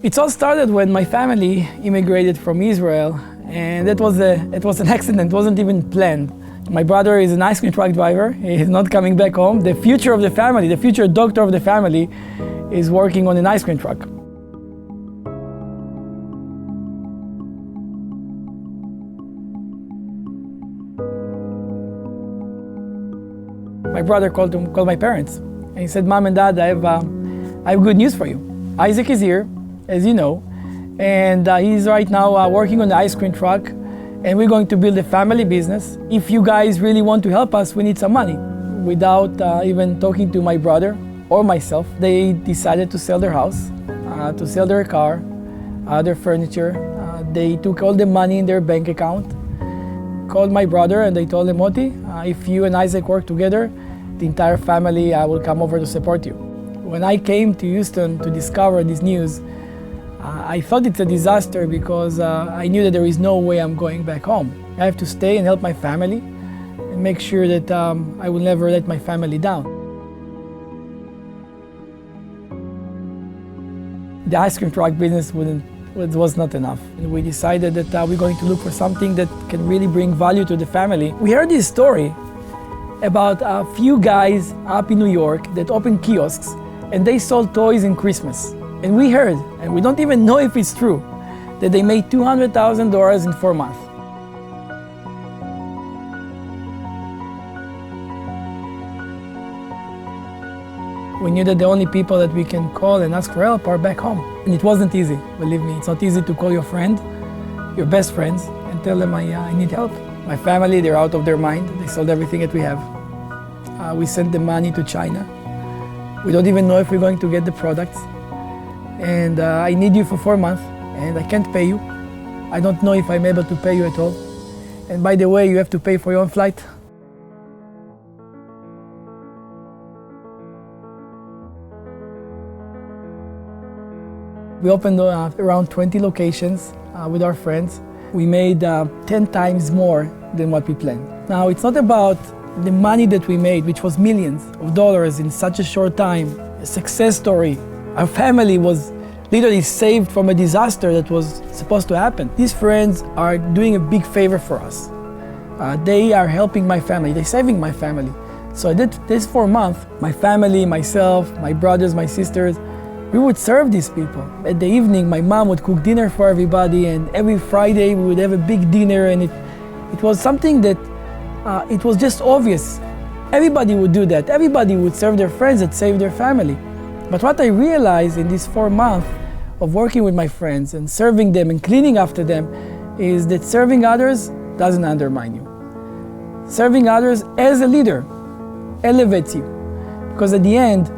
It all started when my family immigrated from Israel, and it was an accident, it wasn't even planned. My brother is an ice cream truck driver, he's not coming back home. The future of the family, the future doctor of the family is working on an ice cream truck. My brother called my parents, and he said, "Mom and Dad, I have good news for you. Isaac is here, as you know, and he's right now working on the ice cream truck, and we're going to build a family business. If you guys really want to help us, we need some money." Without even talking to my brother or myself, they decided to sell their house, to sell their car, their furniture. They took all the money in their bank account, called my brother, and they told him, "Moti, if you and Isaac work together, the entire family will come over to support you." When I came to Houston to discover this news, I thought it's a disaster because I knew that there is no way I'm going back home. I have to stay and help my family and make sure that I will never let my family down. The ice cream truck business was not enough. And we decided that we're going to look for something that can really bring value to the family. We heard this story about a few guys up in New York that opened kiosks and they sold toys in Christmas. And we heard, and we don't even know if it's true, that they made $200,000 in 4 months. We knew that the only people that we can call and ask for help are back home. And it wasn't easy, believe me. It's not easy to call your friend, your best friends, and tell them I need help. My family, they're out of their mind. They sold everything that we have. We sent the money to China. We don't even know if we're going to get the products. And I need you for 4 months, and I can't pay you. I don't know if I'm able to pay you at all. And by the way, you have to pay for your own flight. We opened around 20 locations with our friends. We made 10 times more than what we planned. Now, it's not about the money that we made, which was millions of dollars in such a short time, a success story. Our family was literally saved from a disaster that was supposed to happen. These friends are doing a big favor for us. They are helping my family, they're saving my family. So this 4 months, my family, myself, my brothers, my sisters, we would serve these people. At the evening, my mom would cook dinner for everybody, and every Friday we would have a big dinner, and it was something that it was just obvious. Everybody would do that. Everybody would serve their friends that saved their family. But what I realized in these 4 months of working with my friends and serving them and cleaning after them is that serving others doesn't undermine you. Serving others as a leader elevates you. Because at the end,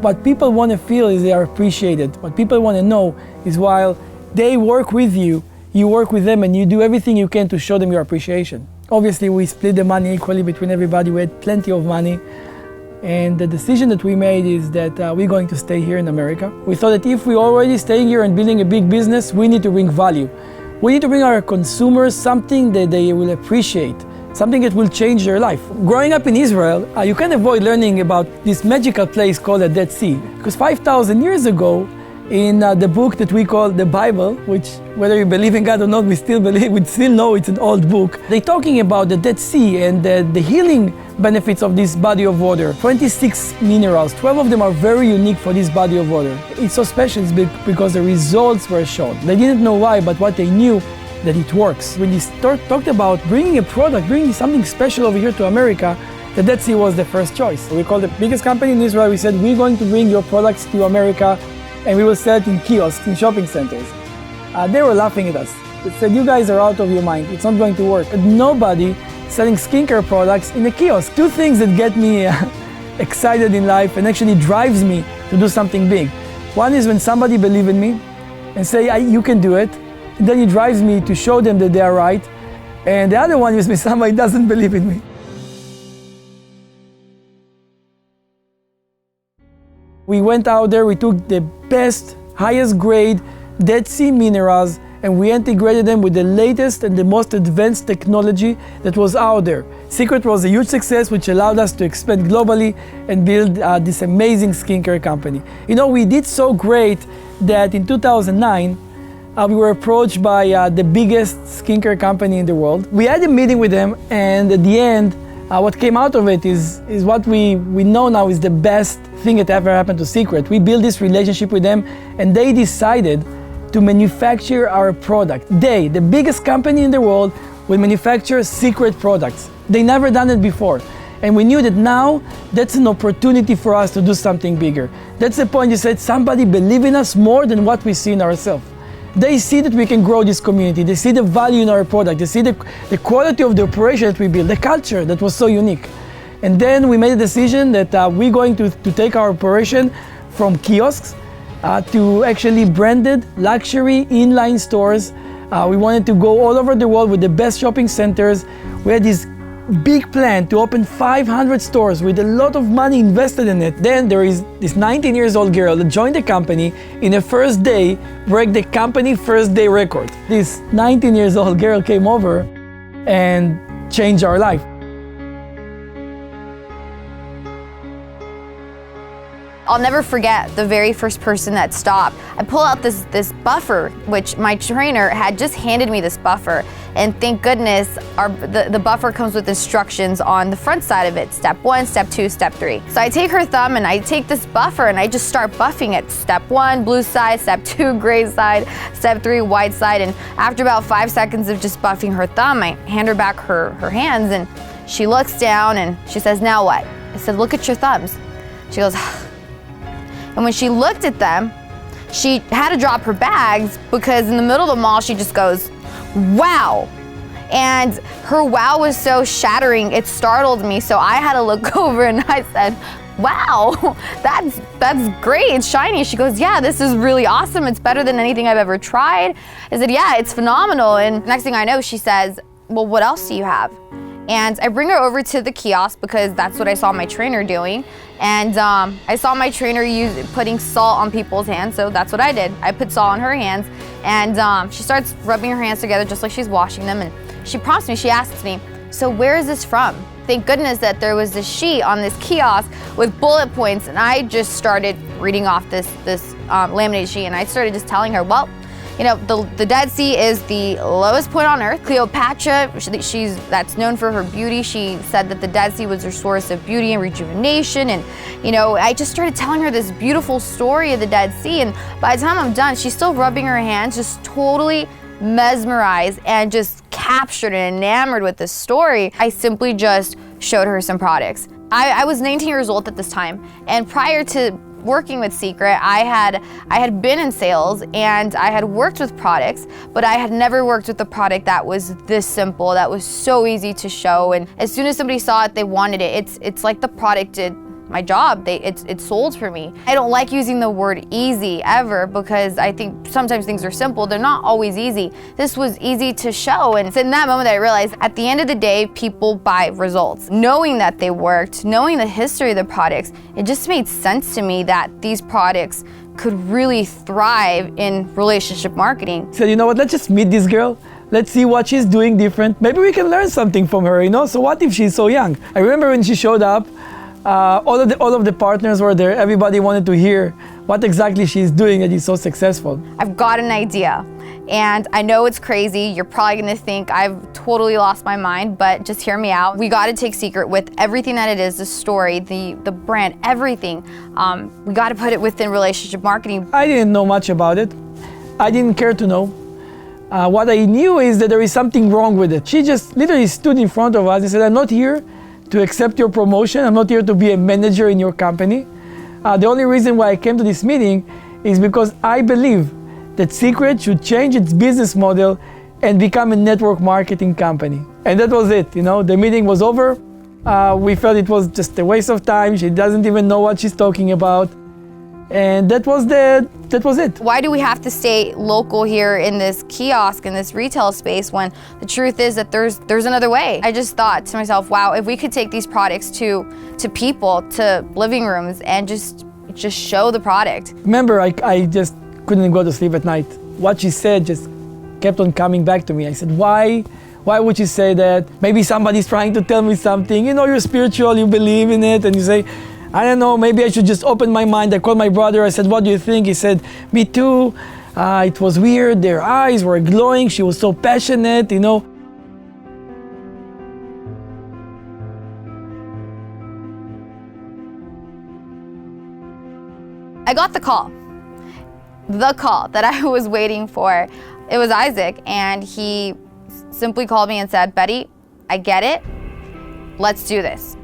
what people want to feel is they are appreciated. What people want to know is while they work with you, you work with them and you do everything you can to show them your appreciation. Obviously, we split the money equally between everybody. We had plenty of money. And the decision that we made is that we're going to stay here in America. We thought that if we're already staying here and building a big business, we need to bring value. We need to bring our consumers something that they will appreciate, something that will change their life. Growing up in Israel, you can't avoid learning about this magical place called the Dead Sea. Because 5,000 years ago, in the book that we call the Bible, which whether you believe in God or not, we still know it's an old book. They're talking about the Dead Sea and the healing benefits of this body of water. 26 minerals, 12 of them are very unique for this body of water. It's so special because the results were shown. They didn't know why, but what they knew, that it works. When they talked about bringing a product, bringing something special over here to America, the Dead Sea was the first choice. We called the biggest company in Israel. We said, we're going to bring your products to America and we will sell it in kiosks, in shopping centers. They were laughing at us. They said, you guys are out of your mind. It's not going to work. And nobody selling skincare products in a kiosk. Two things that get me excited in life and actually drives me to do something big. One is when somebody believes in me and say, you can do it. And then it drives me to show them that they are right. And the other one is when somebody doesn't believe in me. We went out there, we took the best, highest grade Dead Sea minerals, and we integrated them with the latest and the most advanced technology that was out there. Seacret was a huge success, which allowed us to expand globally and build this amazing skincare company. You know, we did so great that in 2009, we were approached by the biggest skincare company in the world. We had a meeting with them, and at the end, what came out of it is what we know now is the best thing that ever happened to Seacret. We built this relationship with them, and they decided to manufacture our product. They, the biggest company in the world, will manufacture Seacret products. They never done it before. And we knew that now that's an opportunity for us to do something bigger. That's the point. You said somebody believe in us more than what we see in ourselves. They see that we can grow this community. They see the value in our product. They see the quality of the operation that we built, the culture that was so unique. And then we made a decision that we're going to take our operation from kiosks to actually branded luxury inline stores. We wanted to go all over the world with the best shopping centers. We had this big plan to open 500 stores with a lot of money invested in it. Then there is this 19-year-old girl that joined the company in the first day, broke the company first day record. This 19-year-old girl came over and changed our life. I'll never forget the very first person that stopped. I pull out this buffer, which my trainer had just handed me this buffer. And thank goodness the buffer comes with instructions on the front side of it. Step 1, step 2, step 3. So I take her thumb and I take this buffer and I just start buffing it. Step 1, blue side. Step 2, gray side. Step 3, white side. And after about 5 seconds of just buffing her thumb, I hand her back her hands and she looks down and she says, "Now what?" I said, "Look at your thumbs." She goes, and when she looked at them, she had to drop her bags because in the middle of the mall, she just goes, "Wow." And her wow was so shattering, it startled me. So I had to look over and I said, "Wow, that's great, it's shiny." She goes, "Yeah, this is really awesome. It's better than anything I've ever tried." I said, "Yeah, it's phenomenal." And next thing I know, she says, "Well, what else do you have?" And I bring her over to the kiosk because that's what I saw my trainer doing. And I saw my trainer putting salt on people's hands, so that's what I did. I put salt on her hands, and she starts rubbing her hands together just like she's washing them. And she prompts me, she asks me, "So where is this from?" Thank goodness that there was this sheet on this kiosk with bullet points, and I just started reading off this laminated sheet, and I started just telling her, well, you know, the Dead Sea is the lowest point on earth. Cleopatra, that's known for her beauty. She said that the Dead Sea was her source of beauty and rejuvenation. And, you know, I just started telling her this beautiful story of the Dead Sea. And by the time I'm done, she's still rubbing her hands, just totally mesmerized and just captured and enamored with this story. I simply just showed her some products. I was 19 years old at this time. And prior to working with Seacret, I had been in sales and I had worked with products, but I had never worked with a product that was this simple, that was so easy to show. And as soon as somebody saw it, they wanted it. It's like the product did my job. It sold for me. I don't like using the word easy ever because I think sometimes things are simple. They're not always easy. This was easy to show. And it's in that moment that I realized at the end of the day, people buy results. Knowing that they worked, knowing the history of the products, it just made sense to me that these products could really thrive in relationship marketing. So you know what, let's just meet this girl. Let's see what she's doing different. Maybe we can learn something from her, you know? So what if she's so young? I remember when she showed up, all of the partners were there. Everybody wanted to hear what exactly she's doing that is so successful. I've got an idea, and I know it's crazy. You're probably gonna think I've totally lost my mind, but just hear me out. We gotta take Seacret with everything that it is, the story, the brand, everything. We gotta put it within relationship marketing. I didn't know much about it. I didn't care to know. What I knew is that there is something wrong with it. She just literally stood in front of us and said, "I'm not here to accept your promotion. I'm not here to be a manager in your company. The only reason why I came to this meeting is because I believe that Seacret should change its business model and become a network marketing company." And that was it, you know, the meeting was over. We felt it was just a waste of time. She doesn't even know what she's talking about. And that was it. Why do we have to stay local here in this kiosk, in this retail space, when the truth is that there's another way? I just thought to myself, wow, if we could take these products to people, to living rooms, and just show the product. Remember, I just couldn't go to sleep at night. What she said just kept on coming back to me. I said, why would you say that? Maybe somebody's trying to tell me something. You know, you're spiritual, you believe in it, and you say, I don't know, maybe I should just open my mind. I called my brother, I said, what do you think? He said, me too. It was weird, their eyes were glowing, she was so passionate, you know. I got the call that I was waiting for. It was Isaac, and he simply called me and said, Betty, I get it, let's do this.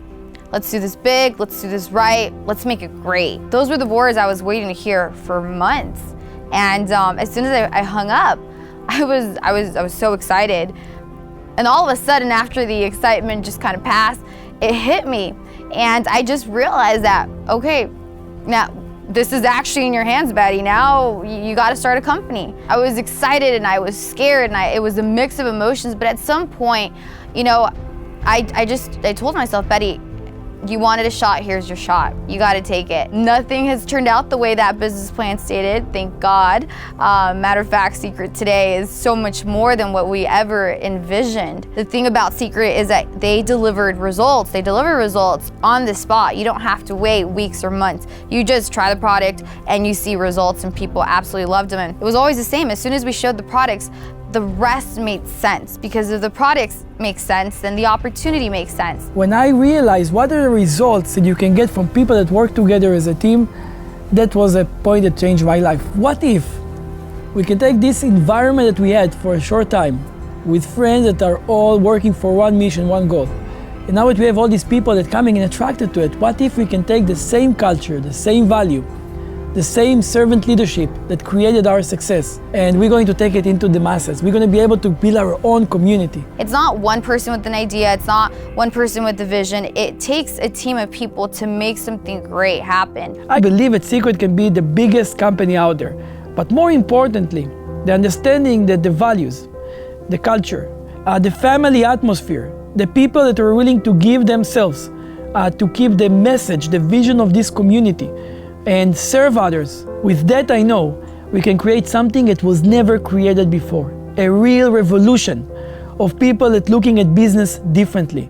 Let's do this big, let's do this right, let's make it great. Those were the words I was waiting to hear for months. And as soon as I hung up, I was so excited. And all of a sudden, after the excitement just kind of passed, it hit me. And I just realized that, okay, now this is actually in your hands, Betty. Now you got to start a company. I was excited and I was scared, and it was a mix of emotions. But at some point, you know, I told myself, Betty, you wanted a shot, here's your shot. You got to take it. Nothing has turned out the way that business plan stated, thank God. Matter of fact, Seacret today is so much more than what we ever envisioned. The thing about Seacret is that they delivered results. They deliver results on the spot. You don't have to wait weeks or months. You just try the product and you see results, and people absolutely loved them. And it was always the same. As soon as we showed the products, the rest made sense, because if the products make sense, then the opportunity makes sense. When I realized what are the results that you can get from people that work together as a team, that was a point that changed my life. What if we can take this environment that we had for a short time with friends that are all working for one mission, one goal, and now that we have all these people that are coming and attracted to it, what if we can take the same culture, the same value, the same servant leadership that created our success, and we're going to take it into the masses. We're going to be able to build our own community. It's not one person with an idea, it's not one person with the vision. It takes a team of people to make something great happen. I believe that Seacret can be the biggest company out there, but more importantly, the understanding that the values, the culture, the family atmosphere, the people that are willing to give themselves to keep the message, the vision of this community, and serve others. With that, I know we can create something that was never created before. A real revolution of people that looking at business differently.